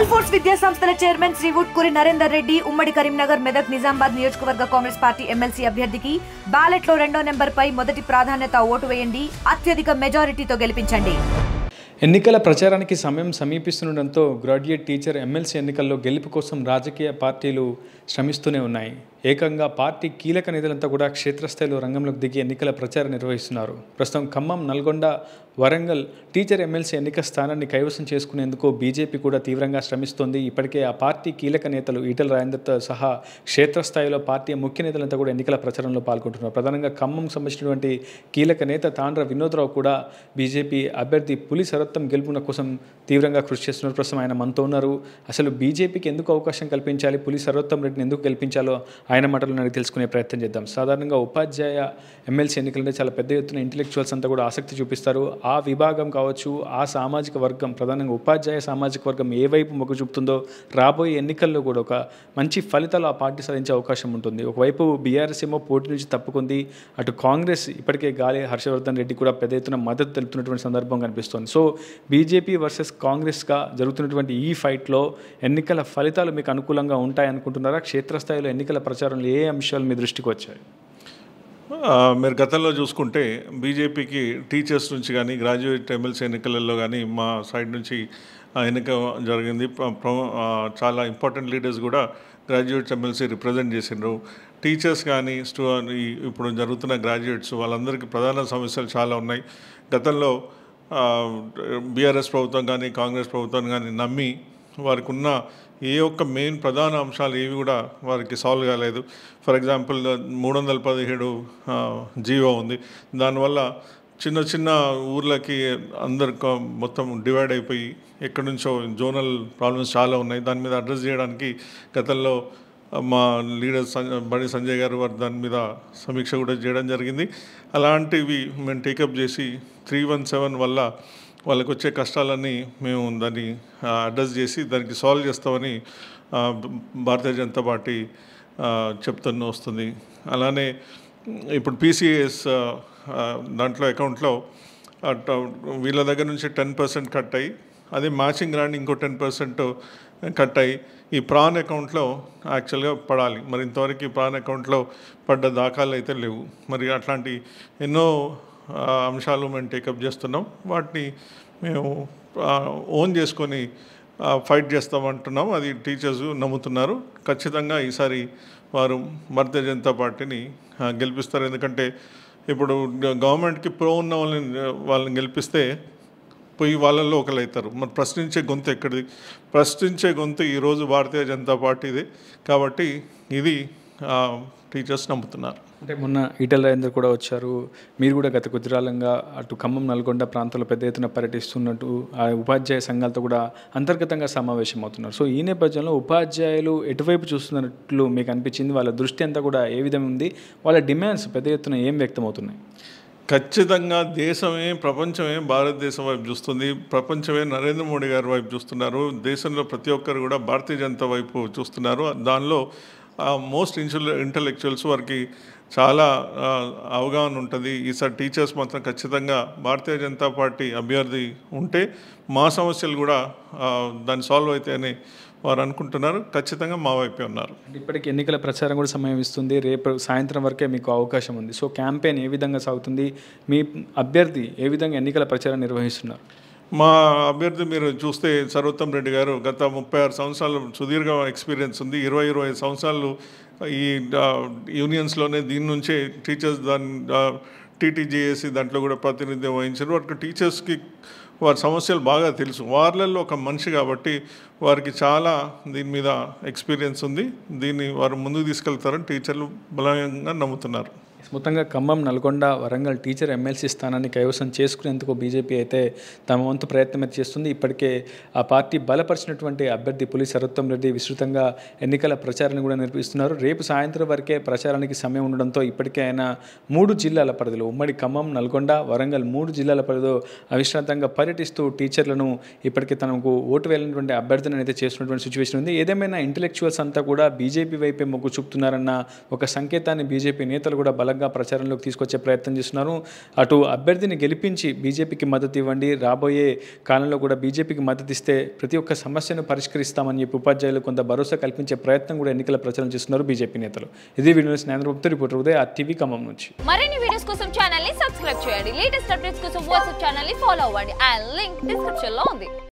అల్ఫోర్స్ విద్యా సంస్థల చైర్మన్ శ్రీ వుట్కూరి నరేందర్ రెడ్డి ఉమ్మడి కరీంనగర్ మెదక్ నిజామాబాద్ నియోజకవర్గ కాంగ్రెస్ పార్టీ ఎమ్మెల్సీ అభ్యర్థికి బ్యాలెట్ లో 2వ నెంబర్పై మొదటి ప్రాధాన్యత ఓటు వేయండి, అత్యధిక మెజారిటీతో గెలిపించండి. ఎన్నికల ప్రచారానికి సమయం సమీపిస్తుండటంతో గ్రాడ్యుయేట్ టీచర్ ఎమ్మెల్సీ ఎన్నికల్లో గెలుపు కోసం రాజకీయ పార్టీలు శ్రమిస్తూనే ఉన్నాయి. ఏకంగా పార్టీ కీలక నేతలంతా కూడా క్షేత్రస్థాయిలో రంగంలోకి దిగి ఎన్నికల ప్రచారం నిర్వహిస్తున్నారు. ప్రస్తుతం ఖమ్మం, నల్గొండ, వరంగల్ టీచర్ ఎమ్మెల్సీ ఎన్నిక స్థానాన్ని కైవసం చేసుకునేందుకు బీజేపీ కూడా తీవ్రంగా శ్రమిస్తోంది. ఇప్పటికే ఆ పార్టీ కీలక నేతలు ఈటెల రాజేందర్తో సహా క్షేత్రస్థాయిలో పార్టీ ముఖ్య నేతలంతా కూడా ఎన్నికల ప్రచారంలో పాల్గొంటున్నారు. ప్రధానంగా ఖమ్మం సంబంధించినటువంటి కీలక నేత తాండ్ర వినోద్రావు కూడా బీజేపీ అభ్యర్థి పులి సర్వోత్తం గెలుపున కోసం తీవ్రంగా కృషి చేస్తున్నారు. ప్రస్తుతం ఆయన మనతో ఉన్నారు. అసలు బీజేపీకి ఎందుకు అవకాశం కల్పించాలి, పులి సర్వోత్తం రెడ్డిని ఎందుకు గెలిపించాలో ఆయన మాటలను అడిగి తెలుసుకునే ప్రయత్నం చేద్దాం. సాధారణంగా ఉపాధ్యాయ ఎమ్మెల్సీ ఎన్నికలంటే చాలా పెద్ద ఎత్తున ఇంటెలెక్చువల్స్ అంతా కూడా ఆసక్తి చూపిస్తారు. ఆ విభాగం కావచ్చు, ఆ సామాజిక వర్గం, ప్రధానంగా ఉపాధ్యాయ సామాజిక వర్గం ఏ వైపు మొగ్గు చూపుతుందో రాబోయే ఎన్నికల్లో కూడా ఒక మంచి ఫలితాలు ఆ పార్టీ సాధించే అవకాశం ఉంటుంది. ఒకవైపు బీఆర్ఎస్ ఏమో పోటీ నుంచి తప్పుకుంది, అటు కాంగ్రెస్ ఇప్పటికే గాలి హర్షవర్ధన్ రెడ్డి కూడా పెద్ద ఎత్తున మద్దతు తెలుపుతున్నటువంటి సందర్భం కనిపిస్తుంది. సో బీజేపీ వర్సెస్ కాంగ్రెస్గా జరుగుతున్నటువంటి ఈ ఫైట్లో ఎన్నికల ఫలితాలు మీకు అనుకూలంగా ఉంటాయనుకుంటున్నారా? క్షేత్రస్థాయిలో ఎన్నికల ప్రచారంలో ఏ అంశాలు మీ దృష్టికి వచ్చాయి? మీరు గతంలో చూసుకుంటే బీజేపీకి టీచర్స్ నుంచి కానీ గ్రాడ్యుయేట్ ఎమ్మెల్సీ ఎన్నికలలో కానీ మా సైడ్ నుంచి ఎన్నిక జరిగింది. చాలా ఇంపార్టెంట్ లీడర్స్ కూడా గ్రాడ్యుయేట్స్ ఎమ్మెల్సీ రిప్రజెంట్ చేసిండ్రు. టీచర్స్ కానీ ఇప్పుడు జరుగుతున్న గ్రాడ్యుయేట్స్ వాళ్ళందరికీ ప్రధాన సమస్యలు చాలా ఉన్నాయి. గతంలో బీఆర్ఎస్ ప్రభుత్వం కానీ కాంగ్రెస్ ప్రభుత్వం కానీ నమ్మి వారికి ఉన్న ఏ ఒక్క మెయిన్ ప్రధాన అంశాలు ఏవి కూడా వారికి సాల్వ్ కాలేదు. ఫర్ ఎగ్జాంపుల్ 317 జీవో ఉంది. దానివల్ల చిన్న చిన్న ఊర్లకి అందరు మొత్తం డివైడ్ అయిపోయి ఎక్కడి నుంచో జోనల్ ప్రాబ్లమ్స్ చాలా ఉన్నాయి. దాని మీద అడ్రస్ చేయడానికి గతంలో మా లీడర్ బండి సంజయ్ గారు వారు దాని మీద సమీక్ష కూడా చేయడం జరిగింది. అలాంటివి మేము టేకప్ చేసి 317 వల్ల వాళ్ళకు వచ్చే కష్టాలన్నీ మేము దాన్ని అడ్రస్ చేసి దానికి సాల్వ్ చేస్తామని భారతీయ జనతా పార్టీ చెప్తూనే వస్తుంది. అలానే ఇప్పుడు పీసీఎస్ దాంట్లో అకౌంట్లో వీళ్ళ దగ్గర నుంచి 10% కట్ అయ్యి, అదే మ్యాచింగ్ గ్రాండ్ ఇంకో 10% కట్ అయ్యి ఈ ప్రాన్ అకౌంట్లో యాక్చువల్గా పడాలి. మరి ఇంతవరకు ఈ ప్రాన్ అకౌంట్లో పడ్డ దాఖలు అయితే లేవు. మరి అట్లాంటి ఎన్నో అంశాలు మేము టేకప్ చేస్తున్నాం. వాటిని మేము ఓన్ చేసుకొని ఫైట్ చేస్తామంటున్నాం. అది టీచర్స్ నమ్ముతున్నారు. ఖచ్చితంగా ఈసారి వారు భారతీయ జనతా పార్టీని గెలిపిస్తారు. ఎందుకంటే ఇప్పుడు గవర్నమెంట్కి ప్రో ఉన్న వాళ్ళని గెలిపిస్తే పోయి వాళ్ళల్లో ఒకరు అవుతారు. మరి ప్రశ్నించే గొంతు ఎక్కడిది? ప్రశ్నించే గొంతు ఈరోజు భారతీయ జనతా పార్టీది. కాబట్టి ఇది టీచర్స్ నమ్ముతున్నారు. అంటే మొన్న ఈటెల రాజేందర్ కూడా వచ్చారు. మీరు కూడా గత కొద్దికాలంగా అటు ఖమ్మం, నల్గొండ ప్రాంతాల్లో పెద్ద ఎత్తున పర్యటిస్తున్నట్టు ఆ ఉపాధ్యాయ సంఘాలతో కూడా అంతర్గతంగా సమావేశం అవుతున్నారు. సో ఈ నేపథ్యంలో ఉపాధ్యాయులు ఎటువైపు చూస్తున్నట్లు మీకు అనిపించింది? వాళ్ళ దృష్టి అంతా కూడా ఏ విధంగా ఉంది? వాళ్ళ డిమాండ్స్ పెద్ద ఎత్తున ఏం వ్యక్తమవుతున్నాయి? ఖచ్చితంగా దేశమే, ప్రపంచమే భారతదేశం వైపు చూస్తుంది. ప్రపంచమే నరేంద్ర మోడీ గారి వైపు చూస్తున్నారు. దేశంలో ప్రతి ఒక్కరు కూడా భారతీయ జనతా వైపు చూస్తున్నారు. దానిలో మోస్ట్ ఇంటలెక్చువల్స్ వారికి చాలా అవగాహన ఉంటుంది. ఈసారి టీచర్స్ మాత్రం ఖచ్చితంగా భారతీయ జనతా పార్టీ అభ్యర్థి ఉంటే మా సమస్యలు కూడా దాన్ని సాల్వ్ అవుతాయని వారు అనుకుంటున్నారు. ఖచ్చితంగా మా వైపే ఉన్నారు. ఇప్పటికి ఎన్నికల ప్రచారం కూడా సమయం ఇస్తుంది. రేపు సాయంత్రం వరకే మీకు అవకాశం ఉంది. సో క్యాంపెయిన్ ఏ విధంగా సాగుతుంది? మీ అభ్యర్థి ఏ విధంగా ఎన్నికల ప్రచారం నిర్వహిస్తున్నారు? మా అభ్యర్థి మీరు చూస్తే సర్వోత్తం రెడ్డి గారు గత 36 సంవత్సరాలు సుదీర్ఘ ఎక్స్పీరియన్స్ ఉంది. 25 సంవత్సరాలు ఈ యూనియన్స్లోనే దీని నుంచే టీచర్స్ టీటీజేఏసీ దాంట్లో కూడా ప్రాతినిధ్యం వహించారు. వారికి టీచర్స్కి వారి సమస్యలు బాగా తెలుసు. వాళ్ళల్లో ఒక మనిషి కాబట్టి వారికి చాలా దీని మీద ఎక్స్పీరియన్స్ ఉంది. దీన్ని వారు ముందుకు తీసుకెళ్తారని టీచర్లు బలంగా నమ్ముతున్నారు. మొత్తంగా ఖమ్మం, నల్గొండ, వరంగల్ టీచర్ ఎమ్మెల్సీ స్థానాన్ని కైవసం చేసుకునేందుకు బీజేపీ అయితే తమ వంతు ప్రయత్నం అయితే చేస్తుంది. ఇప్పటికే ఆ పార్టీ బలపరిచినటువంటి అభ్యర్థి పులి సర్వోత్తం రెడ్డి విస్తృతంగా ఎన్నికల ప్రచారాన్ని కూడా నిర్వహిస్తున్నారు. రేపు సాయంత్రం వరకే ప్రచారానికి సమయం ఉండడంతో ఇప్పటికే ఆయన 3 జిల్లాల పరిధిలో, ఉమ్మడి ఖమ్మం, నల్గొండ, వరంగల్ 3 జిల్లాల పరిధిలో అవిశ్రాంతంగా పర్యటిస్తూ టీచర్లను ఇప్పటికే తనకు ఓటు వేయాలన్నటువంటి అభ్యర్థిని అయితే చేస్తున్నటువంటి సిచ్యువేషన్ ఉంది. ఏదేమైనా ఇంటెలెక్చువల్స్ అంతా కూడా బీజేపీ వైపే మొగ్గు చూపుతున్నారన్న ఒక సంకేతాన్ని బీజేపీ నేతలు కూడా బలంగా బలంగా ప్రచారంలోకి తీసుకొచ్చే ప్రయత్నం చేస్తున్నారు. అటు అభ్యర్థిని గెలిపించి బీజేపీకి మద్దతు ఇవ్వండి, రాబోయే కాలంలో కూడా బీజేపీకి మద్దతు ఇస్తే ప్రతి ఒక్క సమస్యను పరిష్కరిస్తామని చెప్పి ఉపాధ్యాయులు కొంత భరోసా కల్పించే ప్రయత్నం కూడా ఎన్నికల ప్రచారం చేస్తున్నారు బీజేపీ నేతలు. ఇది వీడియో జ్ఞానరూపంతో రిపోర్టర్ ఉదయ్ RTV ఖమ్మం నుంచి. మరిన్ని వీడియోస్ కోసం ఛానల్ ని సబ్స్క్రైబ్ చేయండి. లేటెస్ట్ అప్డేట్స్ కోసం వాట్సాప్ ఛానల్ ని ఫాలో అవ్వండి. ఆ లింక్ డిస్క్రిప్షన్ లో ఉంది.